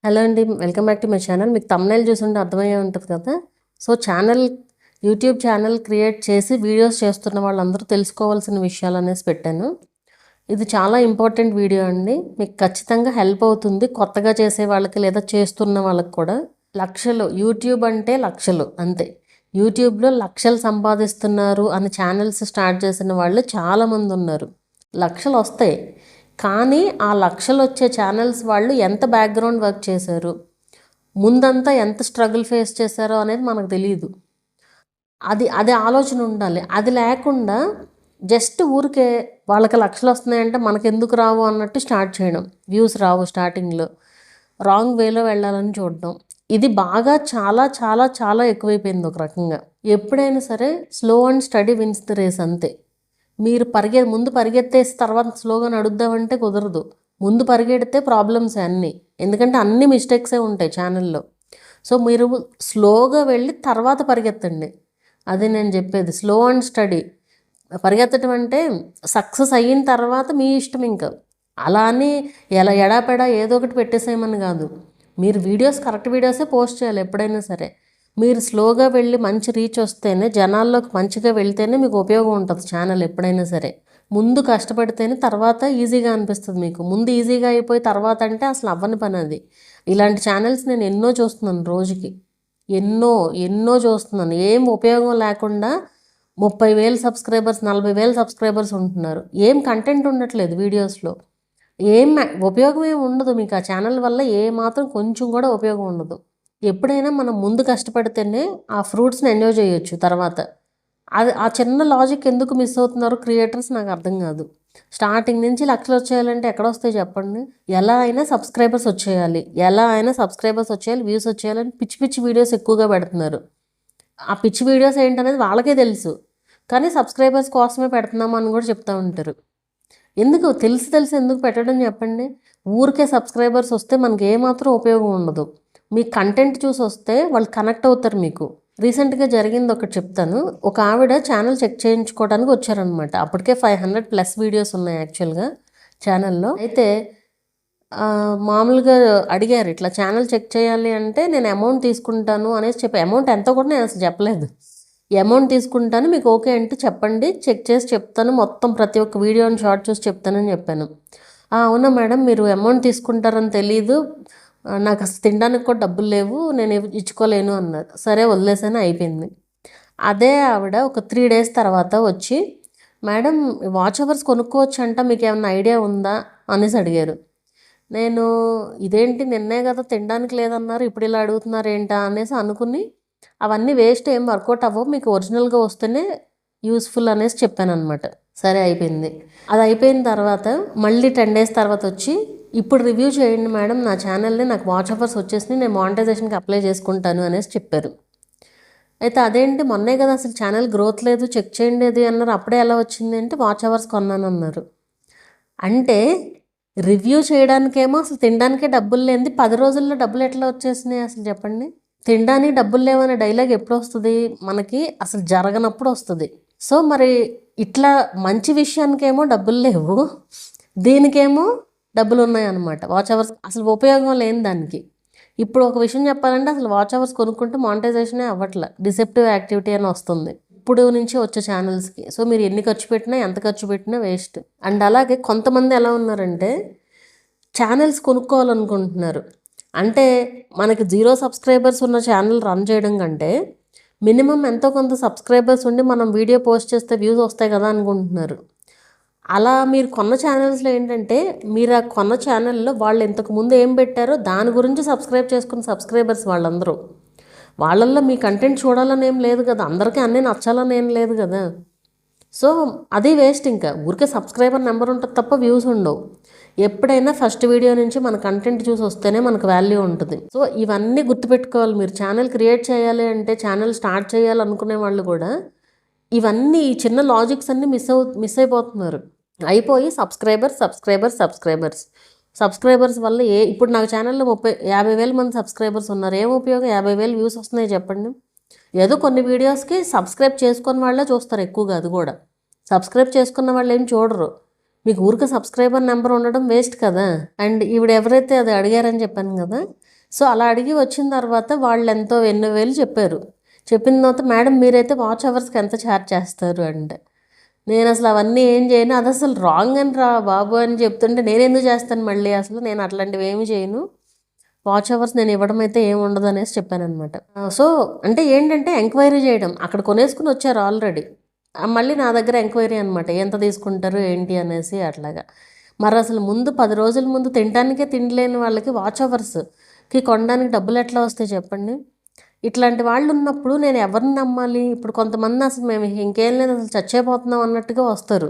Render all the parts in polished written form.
Hello అండి, welcome back to my channel. మీకు thumbnail చూసుంటే అర్థమయ్యే ఉంటుంది కదా. సో యూట్యూబ్ ఛానల్ క్రియేట్ చేసి వీడియోస్ చేస్తున్న వాళ్ళందరూ తెలుసుకోవాల్సిన విషయాలు అనేసి పెట్టాను. ఇది చాలా ఇంపార్టెంట్ వీడియో అండి. మీకు ఖచ్చితంగా హెల్ప్ అవుతుంది, కొత్తగా చేసే వాళ్ళకి లేదా చేస్తున్న వాళ్ళకి కూడా. యూట్యూబ్ అంటే లక్షలు అంతే. యూట్యూబ్లో లక్షలు సంపాదిస్తున్నారు అని ఛానల్స్ స్టార్ట్ చేసిన వాళ్ళు చాలామంది ఉన్నారు. లక్షలు వస్తాయి, కానీ ఆ లక్షలు వచ్చే ఛానల్స్ వాళ్ళు ఎంత బ్యాక్గ్రౌండ్ వర్క్ చేశారు, ముందంతా ఎంత స్ట్రగుల్ ఫేస్ చేశారో అనేది మనకు తెలియదు. అది ఆలోచన ఉండాలి. అది లేకుండా జస్ట్ ఊరికే వాళ్ళకి లక్షలు వస్తున్నాయంటే మనకెందుకు రావు అన్నట్టు స్టార్ట్ చేయడం, వ్యూస్ రావు స్టార్టింగ్లో, రాంగ్ వేలో వెళ్ళాలని చూడడం, ఇది బాగా చాలా చాలా చాలా ఎక్కువైపోయింది ఒక రకంగా. ఎప్పుడైనా సరే slow and steady wins the race అంతే. మీరు ముందు పరిగెత్తేసి తర్వాత స్లోగా నడుద్దామంటే కుదరదు. ముందు పరిగెడితే ప్రాబ్లమ్స్ అన్నీ, ఎందుకంటే అన్ని మిస్టేక్సే ఉంటాయి ఛానల్లో. సో మీరు స్లోగా వెళ్ళి తర్వాత పరిగెత్తండి, అది నేను చెప్పేది. స్లో అండ్ స్టడీ పరిగెత్తడం అంటే సక్సెస్ అయిన తర్వాత మీ ఇష్టం. ఇంకా అలా అని ఎలా ఎడాపెడా ఏదో ఒకటి పెట్టేసేయమని కాదు. మీరు కరెక్ట్ వీడియోసే పోస్ట్ చేయాలి ఎప్పుడైనా సరే. మీరు స్లోగా వెళ్ళి మంచి రీచ్ వస్తేనే, జనాల్లోకి మంచిగా వెళ్తేనే మీకు ఉపయోగం ఉంటుంది ఛానల్ ఎప్పుడైనా సరే. ముందు కష్టపడితేనే తర్వాత ఈజీగా అనిపిస్తుంది మీకు. ముందు ఈజీగా అయిపోయి తర్వాత అంటే అసలు అవ్వని పని అది. ఇలాంటి ఛానల్స్ నేను ఎన్నో చూస్తున్నాను, రోజుకి ఎన్నో చూస్తున్నాను. ఏం ఉపయోగం లేకుండా 30,000 సబ్స్క్రైబర్స్, 40,000 సబ్స్క్రైబర్స్ ఉంటున్నారు. ఏం కంటెంట్ ఉండట్లేదు వీడియోస్లో, ఏం ఉపయోగం ఏమి ఉండదు మీకు. ఆ ఛానల్ వల్ల మాత్రం కొంచెం కూడా ఉపయోగం ఉండదు. ఎప్పుడైనా మనం ముందు కష్టపడితేనే ఆ ఫ్రూట్స్ని ఎంజాయ్ చేయొచ్చు తర్వాత. ఆ చిన్న లాజిక్ ఎందుకు మిస్ అవుతున్నారు క్రియేటర్స్ నాకు అర్థం కాదు. స్టార్టింగ్ నుంచి లక్షలు వచ్చేయాలంటే ఎక్కడ వస్తాయి చెప్పండి? ఎలా అయినా సబ్స్క్రైబర్స్ వచ్చేయాలి, వ్యూస్ వచ్చేయాలని పిచ్చి పిచ్చి వీడియోస్ ఎక్కువగా పెడుతున్నారు. ఆ పిచ్చి వీడియోస్ ఏంటనేది వాళ్ళకే తెలుసు, కానీ సబ్స్క్రైబర్స్ కోసమే పెడుతున్నాము అని కూడా చెప్తూ ఉంటారు. ఎందుకు తెలిసి ఎందుకు పెట్టడం చెప్పండి? ఊరికే సబ్స్క్రైబర్స్ వస్తే మనకి ఏమాత్రం ఉపయోగం ఉండదు. మీ కంటెంట్ చూసి వస్తే వాళ్ళు కనెక్ట్ అవుతారు మీకు. రీసెంట్గా జరిగింది ఒకటి చెప్తాను. ఒక ఆవిడ ఛానల్ చెక్ చేయించుకోవడానికి వచ్చారనమాట. అప్పటికే 500+ వీడియోస్ ఉన్నాయి యాక్చువల్గా ఛానల్లో. అయితే మామూలుగా అడిగారు, ఇట్లా ఛానల్ చెక్ చేయాలి అంటే నేను అమౌంట్ తీసుకుంటాను అనేసి చెప్పి, అమౌంట్ ఎంతో కూడా నేను అసలు చెప్పలేదు. అమౌంట్ తీసుకుంటాను, మీకు ఓకే అంటే చెప్పండి, చెక్ చేసి చెప్తాను, మొత్తం ప్రతి ఒక్క వీడియోని షార్ట్ చూసి చెప్తానని చెప్పాను. అవునా మేడం, మీరు అమౌంట్ తీసుకుంటారని తెలీదు, నాకు అసలు తినడానికి కూడా డబ్బులు లేవు, నేను ఇచ్చుకోలేను అన్నారు. సరే వదిలేసాను, అయిపోయింది. అదే ఆవిడ ఒక 3 days తర్వాత వచ్చి, మేడం వాచ్ అవర్స్ కొనుక్కోవచ్చు అంట, మీకు ఏమైనా ఐడియా ఉందా అనేసి అడిగారు. నేను ఇదేంటి, నిన్నే కదా తినడానికి లేదన్నారు, ఇప్పుడు ఇలా అడుగుతున్నారు ఏంటా అనేసి అనుకుని, అవన్నీ వేస్ట్, ఏం వర్కౌట్ అవ్వవు, మీకు ఒరిజినల్గా వస్తేనే యూస్ఫుల్ అనేసి చెప్పాను అనమాట. సరే అయిపోయింది. అది అయిపోయిన తర్వాత మళ్ళీ 10 days తర్వాత వచ్చి, ఇప్పుడు రివ్యూ చేయండి మేడం నా ఛానల్ని, నాకు వాచ్ అవర్స్ వచ్చేసి నేను మానిటైజేషన్కి అప్లై చేసుకుంటాను అనేసి చెప్పారు. అయితే అదేంటి, మొన్నే కదా అసలు ఛానల్ గ్రోత్ లేదు, చెక్ చేయండి అది అన్నారు, అప్పుడే ఎలా వచ్చింది అంటే వాచ్ అవర్స్ కొన్నాను అన్నారు. అంటే రివ్యూ చేయడానికేమో అసలు తినడానికే డబ్బులు లేనిది 10 రోజుల్లో డబ్బులు ఎట్లా వచ్చేసినాయి అసలు చెప్పండి? తినడానికి డబ్బులు లేవనే డైలాగ్ ఎప్పుడు వస్తుంది మనకి? అసలు జరగనప్పుడు వస్తుంది. సో మరి ఇట్లా మంచి విషయానికేమో డబ్బులు లేవు, దీనికేమో డబ్బులు ఉన్నాయన్నమాట. వాచ్ అవర్స్ అసలు ఉపయోగం లేని దానికి. ఇప్పుడు ఒక విషయం చెప్పాలంటే అసలు వాచ్ అవర్స్ కొనుక్కుంటే మానిటైజేషనే అవ్వట్లే, డిసెప్టివ్ యాక్టివిటీ అని వస్తుంది ఇప్పుడు నుంచి వచ్చే ఛానల్స్కి. సో మీరు ఎన్ని ఖర్చు పెట్టినా ఎంత ఖర్చు పెట్టినా వేస్ట్. అండ్ అలాగే కొంతమంది ఎలా ఉన్నారంటే ఛానల్స్ కొనుక్కోవాలనుకుంటున్నారు. అంటే మనకి 0 సబ్స్క్రైబర్స్ ఉన్న ఛానల్ రన్ చేయడం కంటే మినిమం ఎంతో కొంత సబ్స్క్రైబర్స్ ఉండి మనం వీడియో పోస్ట్ చేస్తే వ్యూస్ వస్తాయి కదా అనుకుంటున్నారు. అలా మీరు కొన్న ఛానల్స్లో ఏంటంటే, మీరు ఆ కొన్న ఛానల్లో వాళ్ళు ఇంతకుముందు ఏం పెట్టారో దాని గురించి సబ్స్క్రైబ్ చేసుకున్న సబ్స్క్రైబర్స్ వాళ్ళందరూ. వాళ్ళల్లో మీ కంటెంట్ చూడాలని ఏం లేదు కదా, అందరికీ అన్నీ నచ్చాలని ఏం లేదు కదా. సో అది వేస్ట్. ఇంకా ఊరికే సబ్స్క్రైబర్ నెంబర్ ఉంటుంది తప్ప వ్యూస్ ఉండవు. ఎప్పుడైనా ఫస్ట్ వీడియో నుంచి మన కంటెంట్ చూసి వస్తేనే మనకు వాల్యూ ఉంటుంది. సో ఇవన్నీ గుర్తుపెట్టుకోవాలి. మీరు ఛానల్ క్రియేట్ చేయాలి అంటే, ఛానల్ స్టార్ట్ చేయాలనుకునే వాళ్ళు కూడా ఇవన్నీ, ఈ చిన్న లాజిక్స్ అన్నీ మిస్ అయిపోతున్నారు. అయిపోయి సబ్స్క్రైబర్స్ వల్ల ఇప్పుడు నాకు ఛానల్లో 50,000 మంది సబ్స్క్రైబర్స్ ఉన్నారు. ఏం ఉపయోగం? 50,000 వ్యూస్ వస్తున్నాయి చెప్పండి. ఏదో కొన్ని వీడియోస్కి సబ్స్క్రైబ్ చేసుకున్న వాళ్ళే చూస్తారు ఎక్కువగా, అది కూడా సబ్స్క్రైబ్ చేసుకున్న వాళ్ళు ఏం చూడరు. మీకు ఊరికే సబ్స్క్రైబర్ నెంబర్ ఉండడం వేస్ట్ కదా. అండ్ ఈవిడ ఎవరైతే అది అడిగారని చెప్పాను కదా, సో అలా అడిగి వచ్చిన తర్వాత వాళ్ళు ఎంతో 8,000 చెప్పారు. చెప్పిన తర్వాత మేడం మీరైతే వాచ్ అవర్స్కి ఎంత ఛార్జ్ చేస్తారు అంటే, నేను అసలు అవన్నీ ఏం చేయను, అది అసలు రాంగ్ అని రా బాబు అని చెప్తుంటే నేను ఎందుకు చేస్తాను మళ్ళీ, అసలు నేను అట్లాంటివి ఏమి చేయను, వాచ్ అవర్స్ నేను ఇవ్వడం అయితే ఏమి ఉండదు అనేసి చెప్పానమాట. సో అంటే ఏంటంటే ఎంక్వైరీ చేయడం, అక్కడ కొనేసుకుని వచ్చారు ఆల్రెడీ, మళ్ళీ నా దగ్గర ఎంక్వైరీ అనమాట, ఎంత తీసుకుంటారు ఏంటి అనేసి అట్లాగా. మరి అసలు ముందు 10 రోజుల ముందు తినడానికే తినలేని వాళ్ళకి వాచ్ అవర్స్కి కొనడానికి డబ్బులు ఎట్లా వస్తాయి చెప్పండి. ఇట్లాంటి వాళ్ళు ఉన్నప్పుడు నేను ఎవరిని నమ్మాలి? ఇప్పుడు కొంతమంది అసలు మేము ఇంకేం లేదు అసలు చచ్చిపోతున్నాం అన్నట్టుగా వస్తారు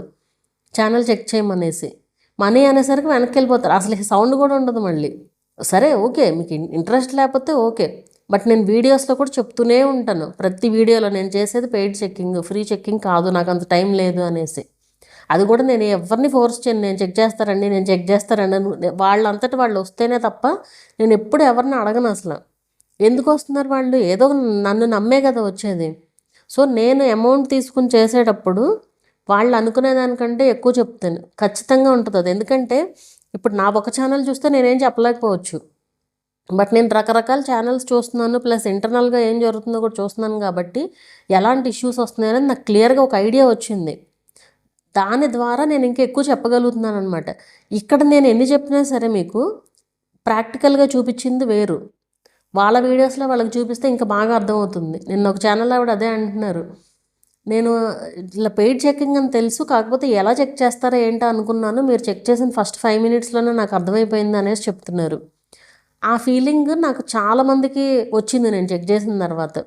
ఛానల్ చెక్ చేయమనేసి, మనీ అనేసరికి వెనక్కి వెళ్ళిపోతారు, అసలు సౌండ్ కూడా ఉండదు మళ్ళీ. సరే ఓకే, మీకు ఇంట్రెస్ట్ లేకపోతే ఓకే, బట్ నేను వీడియోస్లో కూడా చెప్తూనే ఉంటాను, ప్రతి వీడియోలో నేను చేసేది పెయిడ్ చెక్కింగ్, ఫ్రీ చెక్కింగ్ కాదు, నాకు అంత టైం లేదు అనేసి. అది కూడా నేను ఎవరిని ఫోర్స్ చేయను, నేను చెక్ చేస్తారండి నేను చెక్ చేస్తారండి వాళ్ళంతటి వాళ్ళు వస్తేనే తప్ప నేను ఎప్పుడు ఎవరిని అడగను అసలు. ఎందుకు వస్తున్నారు వాళ్ళు? ఏదో నన్ను నమ్మే కదా వచ్చేది. సో నేను అమౌంట్ తీసుకుని చేసేటప్పుడు వాళ్ళు అనుకునేదానికంటే ఎక్కువ చెప్తాను, ఖచ్చితంగా ఉంటుంది అది. ఎందుకంటే ఇప్పుడు నా ఒక ఛానల్ చూస్తే నేనేం చెప్పలేకపోవచ్చు, బట్ నేను రకరకాల ఛానల్స్ చూస్తున్నాను, ప్లస్ ఇంటర్నల్గా ఏం జరుగుతుందో కూడా చూస్తున్నాను కాబట్టి ఎలాంటి ఇష్యూస్ వస్తున్నాయని నాకు క్లియర్గా ఒక ఐడియా వచ్చింది. దాని ద్వారా నేను ఇంకా ఎక్కువ చెప్పగలుగుతున్నాను అనమాట. ఇక్కడ నేను ఎన్ని చెప్పినా సరే మీకు ప్రాక్టికల్గా చూపించింది వేరు, వాళ్ళ వీడియోస్లో వాళ్ళకి చూపిస్తే ఇంకా బాగా అర్థమవుతుంది. నిన్న ఒక ఛానల్ ఆవిడ అదే అంటున్నారు, నేను ఇట్లా పెయిడ్ చెక్కింగ్ అని తెలుసు, కాకపోతే ఎలా చెక్ చేస్తారో ఏంటో అనుకున్నాను, మీరు చెక్ చేసిన ఫస్ట్ 5 మినిట్స్లోనే నాకు అర్థమైపోయింది అనేసి చెప్తున్నారు. ఆ ఫీలింగ్ నాకు చాలామందికి వచ్చింది నేను చెక్ చేసిన తర్వాత.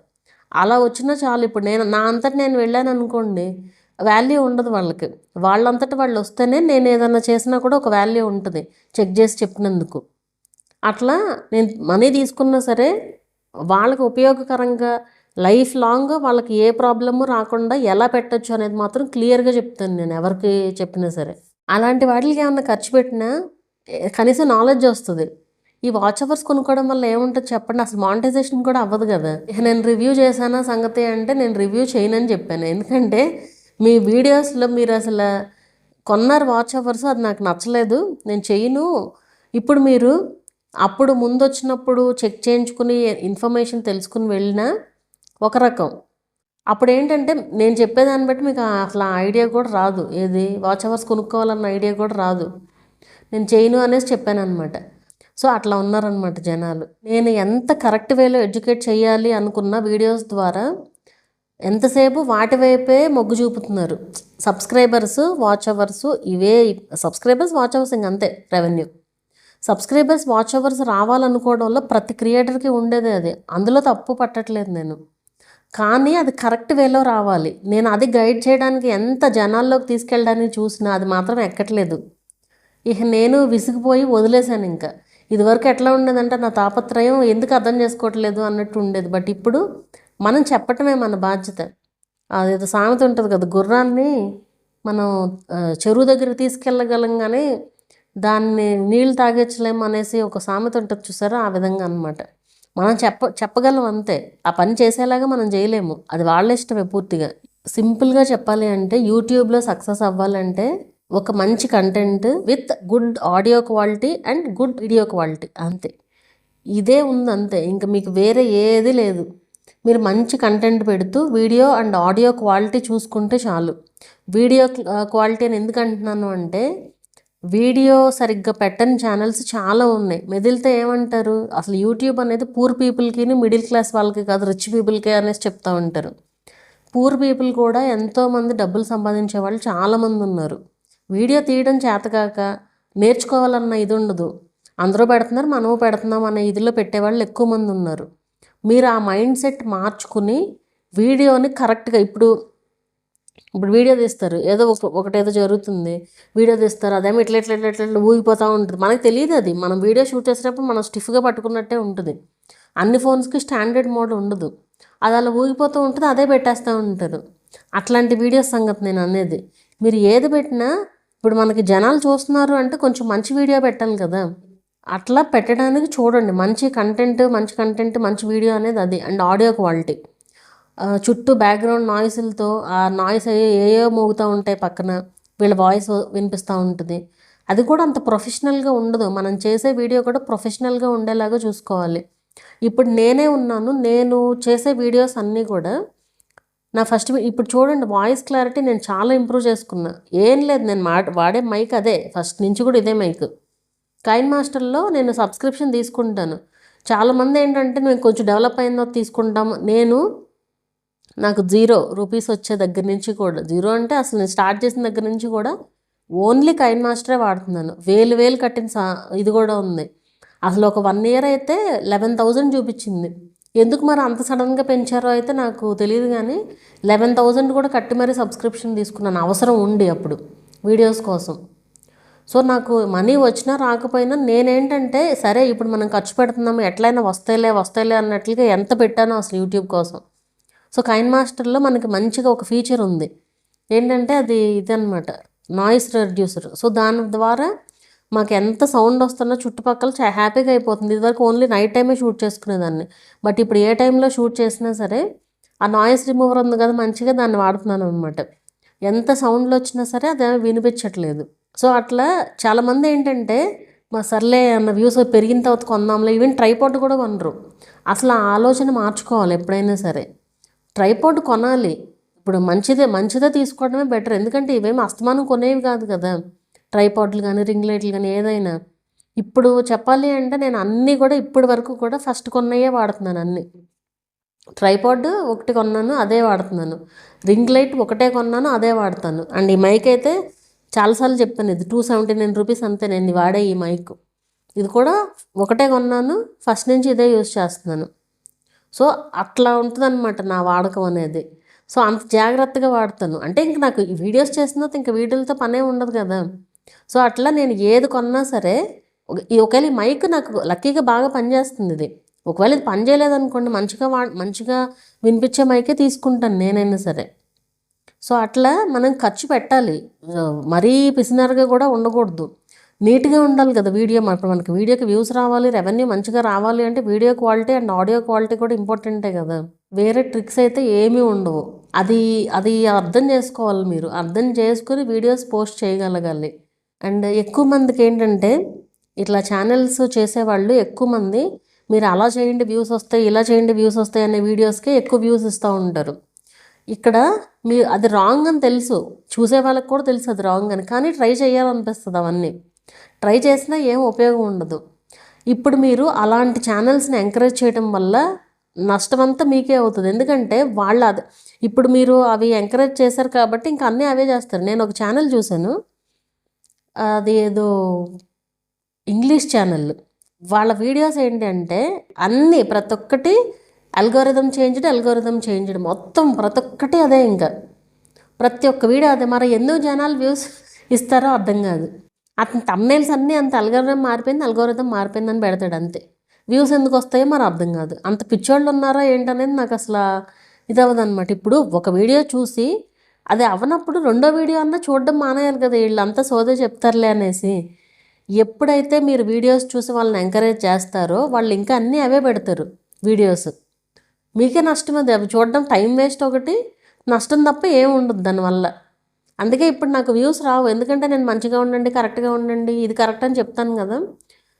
అలా వచ్చినా చాలు, ఇప్పుడు నేను నా అంతటి నేను వెళ్ళాను అనుకోండి, వాల్యూ ఉండదు వాళ్ళకి, వాళ్ళంతటి వాళ్ళు వస్తేనే నేను ఏదైనా చేసినా కూడా ఒక వాల్యూ ఉంటుంది చెక్ చేసి చెప్పినందుకు. అట్లా నేను మనీ తీసుకున్నా సరే వాళ్ళకి ఉపయోగకరంగా లైఫ్ లాంగ్ వాళ్ళకి ఏ ప్రాబ్లము రాకుండా ఎలా పెట్టచ్చు అనేది మాత్రం క్లియర్గా చెప్తాను నేను ఎవరికి చెప్పినా సరే. అలాంటి వాటికి ఏమన్నా ఖర్చు పెట్టినా కనీసం నాలెడ్జ్ వస్తుంది. ఈ వాచ్ అవర్స్ కొనుక్కోవడం వల్ల ఏముంటుంది చెప్పండి, అసలు మానిటైజేషన్ కూడా అవ్వదు కదా. నేను రివ్యూ చేశానా సంగతి అంటే నేను రివ్యూ చేయనని చెప్పాను, ఎందుకంటే మీ వీడియోస్లో మీరు అసలు కొన్నారు వాచ్ అవర్స్, అది నాకు నచ్చలేదు, నేను చేయను. ఇప్పుడు మీరు అప్పుడు ముందు వచ్చినప్పుడు చెక్ చేయించుకుని ఇన్ఫర్మేషన్ తెలుసుకుని వెళ్ళినా ఒక రకం, అప్పుడు ఏంటంటే నేను చెప్పేదాన్ని బట్టి మీకు అసలు ఐడియా కూడా రాదు, ఏది వాచ్ అవర్స్ కొనుక్కోవాలన్న ఐడియా కూడా రాదు, నేను చేయను అనేసి చెప్పాను అనమాట. సో అట్లా ఉన్నారనమాట జనాలు. నేను ఎంత కరెక్ట్ వేలో ఎడ్యుకేట్ చేయాలి అనుకున్న వీడియోస్ ద్వారా ఎంతసేపు వాటి వైపే మొగ్గు చూపుతున్నారు. సబ్స్క్రైబర్స్ వాచ్ అవర్స్ ఇవే, సబ్స్క్రైబర్స్ వాచ్ అవర్స్ ఇంకంతే రెవెన్యూ. సబ్స్క్రైబర్స్ వాచ్ అవర్స్ రావాలనుకోవడంలో ప్రతి క్రియేటర్కి ఉండేదే అది, అందులో తప్పు పట్టట్లేదు నేను, కానీ అది కరెక్ట్ వేలో రావాలి. నేను అది గైడ్ చేయడానికి ఎంత జనాల్లోకి తీసుకెళ్ళడానికి చూసినా అది మాత్రం ఎక్కట్లేదు. ఇక నేను విసిగిపోయి వదిలేశాను. ఇంకా ఇదివరకు ఎట్లా ఉండేదంటే నా తాపత్రయం ఎందుకు అర్థం చేసుకోవట్లేదు అన్నట్టు ఉండేది, బట్ ఇప్పుడు మనం చెప్పటమే మన బాధ్యత. అదేదో సామెత ఉంటుంది కదా, గుర్రాన్ని మనం చెరువు దగ్గరికి తీసుకెళ్ళగలం కానీ దాన్ని నీళ్ళు తాగించలేము అనేసి ఒక సామెత ఉంటుంది చూసారా, ఆ విధంగా అనమాట. మనం చెప్పగలం అంతే, ఆ పని చేసేలాగా మనం చేయలేము, అది వాళ్ళ ఇష్టమే పూర్తిగా. సింపుల్గా చెప్పాలి అంటే యూట్యూబ్లో సక్సెస్ అవ్వాలంటే ఒక మంచి content with good audio quality and good video quality, అంతే, ఇదే ఉంది అంతే, ఇంకా మీకు వేరే ఏది లేదు. మీరు మంచి కంటెంట్ పెడుతూ వీడియో అండ్ ఆడియో క్వాలిటీ చూసుకుంటే చాలు. వీడియో క్వాలిటీ అని ఎందుకు అంటున్నాను అంటే, వీడియో సరిగ్గా పెట్టని ఛానల్స్ చాలా ఉన్నాయి. మెదిలితే ఏమంటారు, అసలు యూట్యూబ్ అనేది పూర్ పీపుల్కి మిడిల్ క్లాస్ వాళ్ళకి కాదు రిచ్ పీపుల్కే అనేసి చెప్తూ ఉంటారు. పూర్ పీపుల్ కూడా ఎంతోమంది డబ్బులు సంపాదించే వాళ్ళు చాలామంది ఉన్నారు. వీడియో తీయడం చేతకాక నేర్చుకోవాలన్న ఇది ఉండదు, అందరూ పెడుతున్నారు మనము పెడుతున్నాం అనే ఇదిలో పెట్టేవాళ్ళు ఎక్కువ మంది ఉన్నారు. మీరు ఆ మైండ్ సెట్ మార్చుకుని వీడియోని కరెక్ట్గా, ఇప్పుడు వీడియో తీస్తారు, ఏదో ఒకటేదో జరుగుతుంది, వీడియో తీస్తారు, అదేమో ఇట్లా ఇట్లా ఇట్లా ఇట్లా ఊగిపోతూ ఉంటుంది, మనకు తెలియదు అది. మనం వీడియో షూట్ చేసేటప్పుడు మనం స్టిఫ్గా పట్టుకున్నట్టే ఉంటుంది, అన్ని ఫోన్స్కి స్టాండర్డ్ మోడ్ ఉండదు, అది అలా ఊగిపోతూ ఉంటుంది, అదే పెట్టేస్తూ ఉంటారు. అట్లాంటి వీడియోస్ సంగతి నేను అనేది. మీరు ఏది పెట్టినా ఇప్పుడు మనకి జనాలు చూస్తున్నారు అంటే కొంచెం మంచి వీడియో పెట్టాలి కదా, అట్లా పెట్టడానికి చూడండి. మంచి కంటెంట్ మంచి వీడియో అనేది అది. అండ్ ఆడియో క్వాలిటీ, చుట్టూ బ్యాక్గ్రౌండ్ నాయిస్లతో ఆ నాయిస్ ఏయో మోగుతూ ఉంటాయి, పక్కన వీళ్ళ వాయిస్ వినిపిస్తూ ఉంటుంది, అది కూడా అంత ప్రొఫెషనల్గా ఉండదు. మనం చేసే వీడియో కూడా ప్రొఫెషనల్గా ఉండేలాగా చూసుకోవాలి. ఇప్పుడు నేనే ఉన్నాను, నేను చేసే వీడియోస్ అన్నీ కూడా నా ఫస్ట్ ఇప్పుడు చూడండి, వాయిస్ క్లారిటీ నేను చాలా ఇంప్రూవ్ చేసుకున్నా. ఏం లేదు, నేను వాడే మైక్ అదే, ఫస్ట్ నుంచి కూడా ఇదే మైక్. కైన్ మాస్టర్లో నేను సబ్స్క్రిప్షన్ తీసుకుంటాను. చాలామంది ఏంటంటే మేము కొంచెం డెవలప్ అయిందో తీసుకుంటాము. నాకు 0 రూపీస్ వచ్చే దగ్గర నుంచి కూడా, 0 అంటే అసలు నేను స్టార్ట్ చేసిన దగ్గర నుంచి కూడా ఓన్లీ కైన్ మాస్టరే వాడుతున్నాను. వేలు కట్టిన ఇది కూడా ఉంది. అసలు ఒక 1 ఇయర్ అయితే 11,000 చూపించింది. ఎందుకు మరి అంత సడన్గా పెంచారో అయితే నాకు తెలియదు, కానీ 11,000 కూడా కట్టి మరీ సబ్స్క్రిప్షన్ తీసుకున్నాను, అవసరం ఉండి అప్పుడు వీడియోస్ కోసం. సో నాకు మనీ వచ్చినా రాకపోయినా నేనేంటంటే సరే ఇప్పుడు మనం ఖర్చు పెడుతున్నాము, ఎట్లయినా వస్తాయిలే అన్నట్లుగా ఎంత పెట్టానో అసలు యూట్యూబ్ కోసం. సో కైన్ మాస్టర్లో మనకి మంచిగా ఒక ఫీచర్ ఉంది, ఏంటంటే అది ఇదనమాట, నాయిస్ రెడ్యూసర్. సో దాని ద్వారా మాకు ఎంత సౌండ్ వస్తున్నా చుట్టుపక్కల హ్యాపీగా అయిపోతుంది. ఇదివరకు ఓన్లీ నైట్ టైమే షూట్ చేసుకునేదాన్ని, బట్ ఇప్పుడు ఏ టైంలో షూట్ చేసినా సరే ఆ నాయిస్ రిమూవర్ ఉంది కదా, మంచిగా దాన్ని వాడుతున్నాను అనమాట. ఎంత సౌండ్లు వచ్చినా సరే అది వినిపించట్లేదు. సో అట్లా చాలామంది ఏంటంటే మా సర్లే అన్న వ్యూస్ పెరిగిన తర్వాత కొందాంలే, ఈవెన్ ట్రైపాడ్ కూడా కొనరు. అసలు ఆ ఆలోచన మార్చుకోవాలి ఎప్పుడైనా సరే. ట్రైపాడ్ కొనాలి, ఇప్పుడు మంచిదే తీసుకోవడమే బెటర్. ఎందుకంటే ఇవేమి అస్తమానం కొనేవి కాదు కదా, ట్రైపాడ్లు కానీ రింగ్ లైట్లు కానీ ఏదైనా. ఇప్పుడు చెప్పాలి అంటే నేను అన్నీ కూడా ఇప్పటి వరకు కూడా ఫస్ట్ కొన్నయే వాడుతున్నాను అన్నీ. ట్రైపాడ్ ఒకటి కొన్నాను, అదే వాడుతున్నాను. రింగ్ లైట్ ఒకటే కొన్నాను, అదే వాడతాను. అండ్ ఈ మైక్ అయితే చాలాసార్లు చెప్పాను, ఇది 279 రూపీస్ అంతే నేను వాడే ఈ మైక్. ఇది కూడా ఒకటే కొన్నాను, ఫస్ట్ నుంచి ఇదే యూజ్ చేస్తున్నాను. సో అట్లా ఉంటుందన్నమాట నా వాడకం అనేది. సో అంత జాగ్రత్తగా వాడతాను. అంటే ఇంక నాకు ఈ వీడియోస్ చేసిన తర్వాత ఇంకా వీడియోలతో పనే ఉండదు కదా. సో అట్లా నేను ఏది కొన్నా సరే, ఒకవేళ ఈ మైక్ నాకు లక్కీగా బాగా పనిచేస్తుంది ఇది. ఒకవేళ ఇది పని చేయలేదనుకోండి, మంచిగా వినిపించే మైకే తీసుకుంటాను నేనైనా సరే. సో అట్లా మనం ఖర్చు పెట్టాలి, మరీ పిసినరుగా కూడా ఉండకూడదు. నీట్గా ఉండాలి కదా వీడియో. మనకి వీడియోకి వ్యూస్ రావాలి, రెవెన్యూ మంచిగా రావాలి అంటే video quality and audio quality కూడా ఇంపార్టెంటే కదా. వేరే ట్రిక్స్ అయితే ఏమీ ఉండవు. అది అర్థం చేసుకోవాలి మీరు. అర్థం చేసుకుని వీడియోస్ పోస్ట్ చేయగలగాలి. అండ్ ఎక్కువ మందికి ఏంటంటే ఇట్లా ఛానల్స్ చేసేవాళ్ళు ఎక్కువ మంది మీరు అలా చేయండి వ్యూస్ వస్తాయి, ఇలా చేయండి వ్యూస్ వస్తాయి అనే వీడియోస్కే ఎక్కువ వ్యూస్ ఇస్తూ ఉంటారు. ఇక్కడ మీరు అది రాంగ్ అని తెలుసు, చూసే వాళ్ళకి కూడా తెలుసు అది రాంగ్ అని, కానీ ట్రై చేయాలనిపిస్తుంది. అవన్నీ ట్రై చేసినా ఏం ఉపయోగం ఉండదు. ఇప్పుడు మీరు అలాంటి ఛానల్స్ని ఎంకరేజ్ చేయడం వల్ల నష్టం అంతా మీకే అవుతుంది. ఎందుకంటే ఇప్పుడు మీరు అవి ఎంకరేజ్ చేశారు కాబట్టి ఇంకా అన్నీ అవే చేస్తారు. నేను ఒక ఛానల్ చూశాను, అది ఏదో ఇంగ్లీష్ ఛానల్. వాళ్ళ వీడియోస్ ఏంటంటే అన్నీ ప్రతి ఒక్కటి అల్గోరిథం చేంజ్డ్ మొత్తం ప్రతి ఒక్కటి అదే. ఇంకా ప్రతి ఒక్క వీడియో అదే. మరి ఎందుకు జనాలు వ్యూస్ ఇస్తారో అర్థం కాదు. అతని థంబ్నెయిల్స్ అన్నీ అంత అల్గోరిథం మారిపోయిందని పెడతాడు అంతే. వ్యూస్ ఎందుకు వస్తాయో మరి అర్థం కాదు. అంత పిచ్చోళ్ళు ఉన్నారా ఏంటనేది నాకు అసలు ఇది అవ్వదన్నమాట. ఇప్పుడు ఒక వీడియో చూసి అది అవ్వనప్పుడు రెండో వీడియో అన్నా చూడడం మానేయాలి కదా, వీళ్ళంతా సోదే చెప్తారులే అనేసి. ఎప్పుడైతే మీరు వీడియోస్ చూసి వాళ్ళని ఎంకరేజ్ చేస్తారో వాళ్ళు ఇంకా అన్నీ అవే పెడతారు వీడియోస్. మీకే నష్టం అది. అవి చూడడం టైం వేస్ట్, ఒకటి నష్టం తప్ప ఏమి ఉండదు దానివల్ల. అందుకే ఇప్పుడు నాకు వ్యూస్ రావు, ఎందుకంటే నేను మంచిగా ఉండండి, కరెక్ట్గా ఉండండి, ఇది కరెక్ట్ అని చెప్తాను కదా.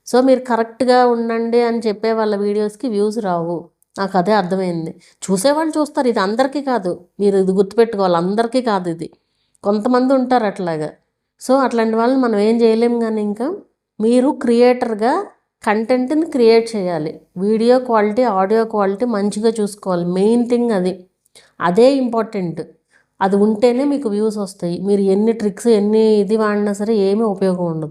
సో మీరు కరెక్ట్గా ఉండండి అని చెప్పే వాళ్ళ వీడియోస్కి వ్యూస్ రావు. నాకు అదే అర్థమైంది. చూసేవాళ్ళు చూస్తారు, ఇది అందరికీ కాదు, మీరు ఇది గుర్తుపెట్టుకోవాలి, అందరికీ కాదు ఇది, కొంతమంది ఉంటారు అట్లాగా. సో అట్లాంటి వాళ్ళని మనం ఏం చేయలేము. కానీ ఇంకా మీరు క్రియేటర్గా కంటెంట్ని క్రియేట్ చేయాలి. వీడియో క్వాలిటీ, ఆడియో క్వాలిటీ మంచిగా చూసుకోవాలి. మెయిన్ థింగ్ అదే ఇంపార్టెంట్. అది ఉంటేనే మీకు వ్యూస్ వస్తాయి. మీరు ఎన్ని ట్రిక్స్ ఇది వాడినా సరే ఏమీ ఉపయోగం ఉండదు.